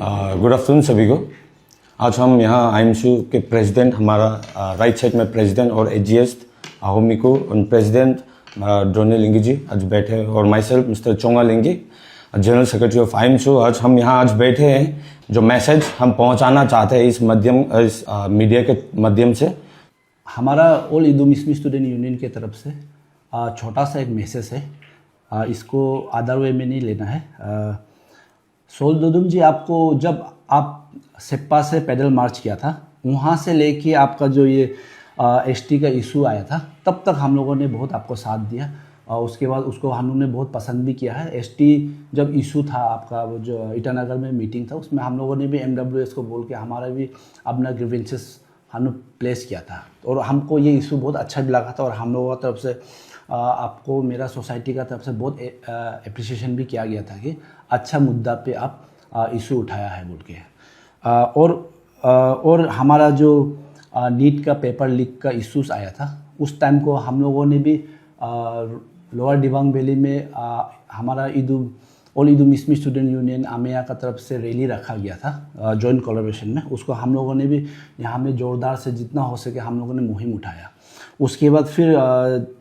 Good afternoon सभी को। आज हम यहाँ आईएमसू के प्रेसिडेंट, हमारा राइट साइड में प्रेसिडेंट और एजीएस ahomiku और प्रेसिडेंट ड्रोनी लिंगी जी आज बैठे, और माई सेल्फ मिस्टर चोंगा लिंगी, जनरल सेक्रेटरी ऑफ आईएमसू। आज हम यहाँ बैठे हैं, जो मैसेज हम पहुँचाना चाहते हैं इस मीडिया के माध्यम से। हमारा ऑल इदू मिसमी स्टूडेंट यूनियन की तरफ से छोटा सा एक मैसेज है, इसको अदर वे में नहीं लेना है। सोल दोदुम जी, आपको जब आप सेप्पा से पैदल मार्च किया था, वहाँ से लेके आपका जो ये एसटी का इशू आया था, तब तक हम लोगों ने बहुत आपको साथ दिया, और उसके बाद उसको हम लोगों ने बहुत पसंद भी किया है। एसटी जब इशू था आपका, वो जो ईटानगर में मीटिंग था, उसमें हम लोगों ने भी एमडब्ल्यूएस को बोल के हमारा भी अपना ग्रीवेंसेस हमने प्लेस किया था, और हमको ये इशू बहुत अच्छा भी लगा था, और हम लोगों की तरफ से आपको, मेरा सोसाइटी का तरफ से बहुत एप्रिसिएशन भी किया गया था कि अच्छा मुद्दा पे आप इशू उठाया है बोल के। और हमारा जो नीट का पेपर लीक का इश्यूज आया था, उस टाइम को हम लोगों ने भी लोअर दिबांग वैली में हमारा ऑल इदू मिसमी स्टूडेंट यूनियन आमेया का तरफ से रैली रखा गया था जॉइंट कोलैबोरेशन में। उसको हम लोगों ने भी यहाँ में ज़ोरदार से जितना हो सके हम लोगों ने मुहिम उठाया। उसके बाद फिर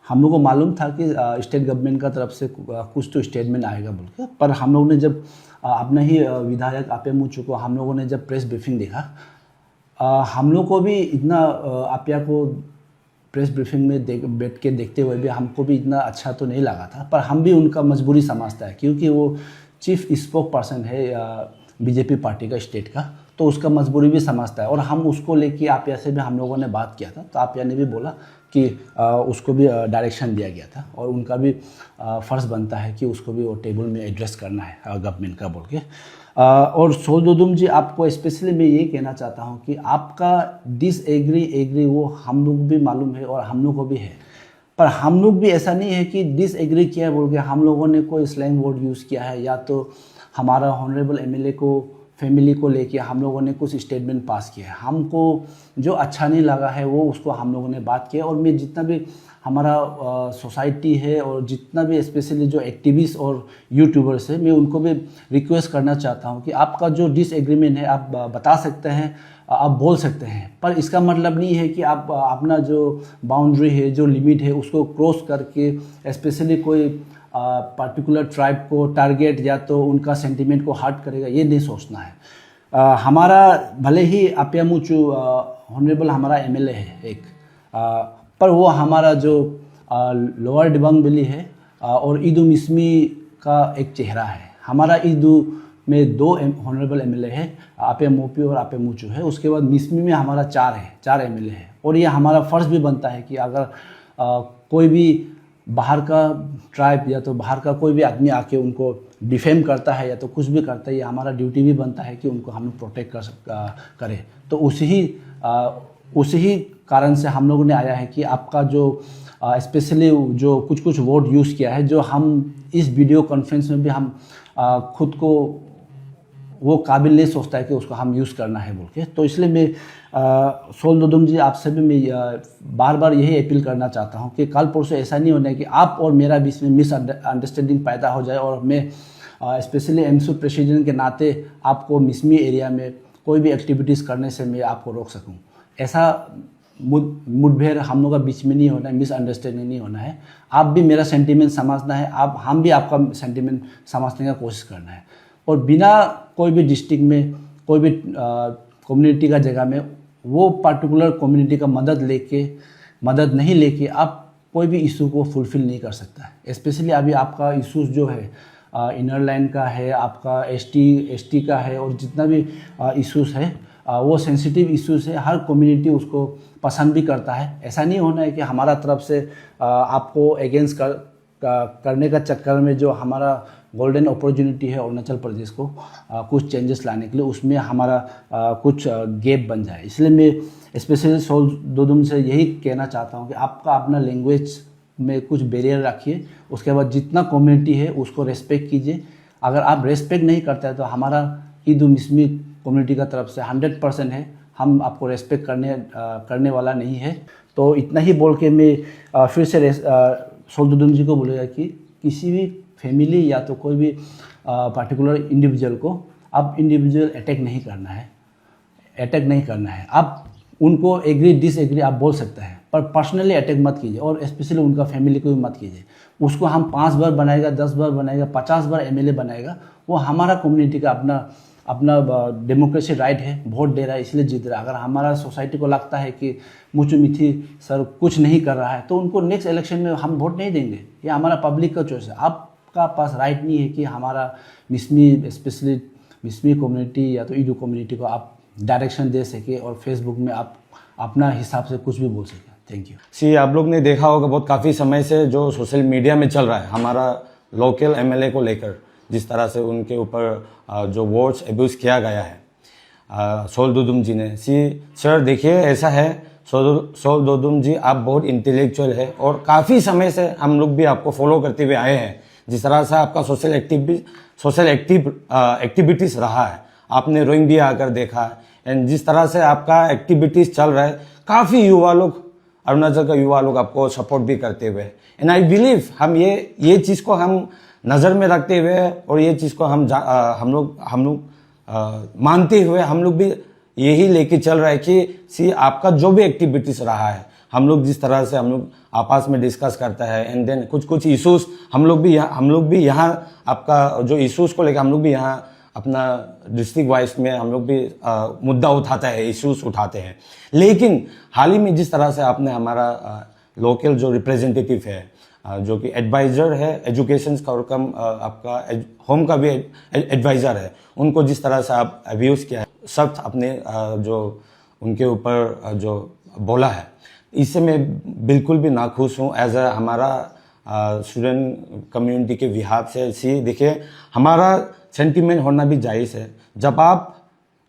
हम लोग को मालूम था कि स्टेट गवर्नमेंट का तरफ से कुछ तो स्टेटमेंट आएगा बोल के, पर हम लोग ने जब अपने ही विधायक आपे मुचु को हम लोगों ने जब प्रेस ब्रीफिंग देखा, हम लोग को भी इतना आपिया को प्रेस ब्रीफिंग में बैठ के देखते हुए भी हमको भी इतना अच्छा तो नहीं लगा था, पर हम भी उनका मजबूरी समझता है, क्योंकि वो चीफ स्पोक पर्सन है बीजेपी पार्टी का स्टेट का, तो उसका मजबूरी भी समझता है। और हम उसको लेके आपिया से भी हम लोगों ने बात किया था, तो आपिया ने भी बोला कि उसको भी डायरेक्शन दिया गया था, और उनका भी फ़र्ज़ बनता है कि उसको भी वो टेबल में एड्रेस करना है गवर्नमेंट का बोल के। और सोल दोदुम जी, आपको स्पेशली मैं ये कहना चाहता हूँ कि आपका डिसएग्री वो हम लोग भी मालूम है और हम लोग को भी है, पर हम लोग भी ऐसा नहीं है कि डिसएग्री किया है बोल के हम लोगों ने कोई स्लैंग वर्ड यूज़ किया है, या तो हमारा हॉनरेबल एमएलए को फैमिली को लेके हम लोगों ने कुछ स्टेटमेंट पास किया है। हमको जो अच्छा नहीं लगा है वो उसको हम लोगों ने बात किया, और मैं जितना भी हमारा सोसाइटी है और जितना भी स्पेशली जो एक्टिविस्ट और यूट्यूबर्स है, मैं उनको भी रिक्वेस्ट करना चाहता हूँ कि आपका जो डिसएग्रीमेंट है आप बता सकते हैं, आप बोल सकते हैं, पर इसका मतलब नहीं है कि आप अपना जो बाउंड्री है, जो लिमिट है, उसको क्रॉस करके स्पेशली कोई पर्टिकुलर ट्राइब को टारगेट या तो उनका सेंटिमेंट को हर्ट करेगा, ये नहीं सोचना है। हमारा भले ही आपियामुचु ऑनरेबल हमारा एमएलए है एक, पर वो हमारा जो लोअर दिबांग वैली है और इदू मिसमी का एक चेहरा है। हमारा इदू में 2 ऑनरेबल एमएलए है, आपे मोपी और आपे मुचू है। उसके बाद मिसमी में हमारा 4 एमएलए है, और ये हमारा फ़र्ज़ भी बनता है कि अगर कोई भी बाहर का ट्राइब या तो बाहर का कोई भी आदमी आके उनको डिफेम करता है या तो कुछ भी करता है, ये हमारा ड्यूटी भी बनता है कि उनको हम प्रोटेक्ट करें। तो उसी ही कारण से हम लोगों ने आया है कि आपका जो स्पेशली जो कुछ वर्ड यूज़ किया है, जो हम इस वीडियो कॉन्फ्रेंस में भी हम खुद को वो काबिल नहीं सोचता है कि उसको हम यूज़ करना है बोल के। तो इसलिए मैं सोल दोदुम जी, आपसे भी मैं बार बार यही अपील करना चाहता हूँ कि कल परसों ऐसा नहीं होना है कि आप और मेरा बीच में मिसअंडरस्टैंडिंग पैदा हो जाए, और मैं स्पेशली एमसू प्रेसिडेंट के नाते आपको मिसमी एरिया में कोई भी एक्टिविटीज़ करने से मैं आपको रोक सकूँ। ऐसा मुठभेड़ हम लोग का बीच में नहीं होना है, मिसअंडरस्टैंडिंग नहीं होना है। आप भी मेरा सेंटिमेंट समझना है, हम भी आपका सेंटिमेंट समझने का कोशिश करना है, और बिना कोई भी डिस्ट्रिक्ट में कोई भी कम्युनिटी का जगह में वो पर्टिकुलर कम्युनिटी का मदद नहीं लेके आप कोई भी इशू को फुलफ़िल नहीं कर सकता है। स्पेशली अभी आपका इशूज़ जो है इनर लाइन का है, आपका एसटी का है, और जितना भी इशूज़ है वो सेंसिटिव इश्यूज़ है, हर कम्युनिटी उसको पसंद भी करता है। ऐसा नहीं होना है कि हमारा तरफ से आपको अगेंस्ट करने का चक्कर में जो हमारा गोल्डन अपॉर्चुनिटी है अरुणाचल प्रदेश को कुछ चेंजेस लाने के लिए, उसमें हमारा कुछ गैप बन जाए। इसलिए मैं स्पेशली सोल दोदुम से यही कहना चाहता हूँ कि आपका अपना लैंग्वेज में कुछ बैरियर रखिए, उसके बाद जितना कम्युनिटी है उसको रेस्पेक्ट कीजिए। अगर आप रेस्पेक्ट नहीं करते हैं तो हमारा इदू मिसमी कम्युनिटी का तरफ से 100% है, हम आपको रेस्पेक्ट करने वाला नहीं है। तो इतना ही बोल के मैं फिर से सोल दोदुम जी को बोलेगा कि किसी भी फैमिली या तो कोई भी पर्टिकुलर इंडिविजुअल को अब इंडिविजुअल अटैक नहीं करना है, आप उनको एग्री डिसएग्री आप बोल सकते हैं, पर पर्सनली अटैक मत कीजिए, और स्पेशली उनका फैमिली को भी मत कीजिए। उसको हम 5 बार बनाएगा, 10 बार बनाएगा, 50 बार एमएलए बनाएगा, वो हमारा कम्युनिटी का अपना डेमोक्रेसी राइट है, वोट दे रहा है इसलिए जीत रहा है। अगर हमारा सोसाइटी को लगता है कि मुचु मिथी सर कुछ नहीं कर रहा है, तो उनको नेक्स्ट इलेक्शन में हम वोट नहीं देंगे। ये हमारा पब्लिक का चॉइस है। आपका पास राइट नहीं है कि हमारा मिसमी स्पेशली मिसमी कम्युनिटी या तो ईडू कम्युनिटी को आप डायरेक्शन दे सके और फेसबुक में आप अपना हिसाब से कुछ भी बोल सके। Thank you. सी आप लोग ने देखा होगा बहुत काफ़ी समय से जो सोशल मीडिया में चल रहा है हमारा लोकल एमएलए को लेकर, जिस तरह से उनके ऊपर जो वर्ड्स एब्यूज़ किया गया है सोल दोदुम जी ने। सर देखिए ऐसा है, सोल दोदुम जी आप बहुत इंटेलेक्चुअल है और काफ़ी समय से हम लोग भी आपको फॉलो करते हुए आए हैं। जिस तरह से आपका सोशल एक्टिविटीज़ रहा है, आपने रोइंग भी आकर देखा है, एंड जिस तरह से आपका एक्टिविटीज़ चल रहा है, काफ़ी युवा लोग, अरुणाचल का युवा लोग आपको सपोर्ट भी करते हुए, एंड आई बिलीव हम ये चीज़ को हम नज़र में रखते हुए और ये चीज़ को हम लोग मानते हुए हम लोग भी यही लेके चल रहा है कि आपका जो भी एक्टिविटीज़ रहा है, हम लोग जिस तरह से हम लोग आपस में डिस्कस करता है, एंड देन कुछ इश्यूज हम लोग भी यहाँ आपका जो इश्यूज को लेकर हम लोग भी यहाँ अपना डिस्ट्रिक्ट वाइज में हम लोग भी मुद्दा उठाते हैं, इश्यूज उठाते हैं। लेकिन हाल ही में जिस तरह से आपने हमारा लोकल जो रिप्रेजेंटेटिव है, जो कि एडवाइज़र है एजुकेशन का और कम आपका होम का भी एडवाइज़र है, उनको जिस तरह से आप अब्यूज़ किया है, सख्त अपने जो उनके ऊपर जो बोला है, इससे मैं बिल्कुल भी नाखुश हूँ एज अ हमारा स्टूडेंट कम्युनिटी के बिहाफ से। देखिए हमारा सेंटीमेंट होना भी जायज़ है। जब आप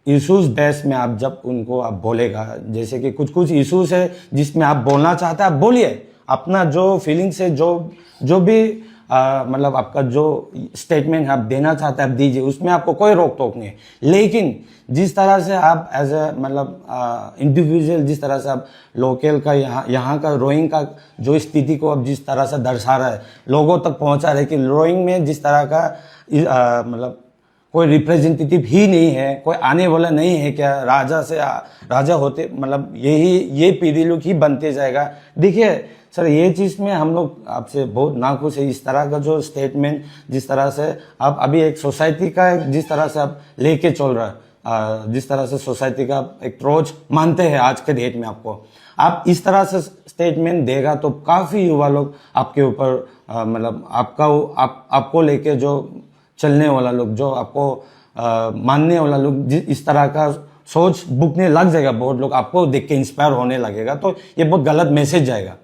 इश्यूज बेस में आप जब उनको आप बोलेगा, जैसे कि कुछ इश्यूज है जिसमें आप बोलना चाहते हैं, आप बोलिए, अपना जो फीलिंग्स है, जो भी मतलब आपका जो स्टेटमेंट है आप देना चाहते हैं आप दीजिए, उसमें आपको कोई रोक टोक नहीं है। लेकिन जिस तरह से आप एज ए मतलब इंडिविजुअल जिस तरह से आप लोकल का यहाँ का रोइंग का जो स्थिति को अब जिस तरह से दर्शा रहा है, लोगों तक पहुँचा रहे कि रोइंग में जिस तरह का मतलब कोई रिप्रेजेंटेटिव ही नहीं है, कोई आने वाला नहीं है, क्या राजा होते मतलब ये पीढ़ी लोग ही बनते जाएगा। देखिए सर ये चीज़ में हम लोग आपसे बहुत नाखुश है। इस तरह का जो स्टेटमेंट जिस तरह से आप अभी एक सोसाइटी का जिस तरह से आप लेके चल रहा है, जिस तरह से सोसाइटी का एक अप्रोच मानते हैं आज के डेट में, आप इस तरह से स्टेटमेंट देगा तो काफ़ी युवा लोग आपके ऊपर मतलब आपको लेके जो चलने वाला लोग, जो आपको मानने वाला लोग इस तरह का सोच बुकने लग जाएगा। बहुत लोग आपको देख के इंस्पायर होने लगेगा, तो ये बहुत गलत मैसेज जाएगा।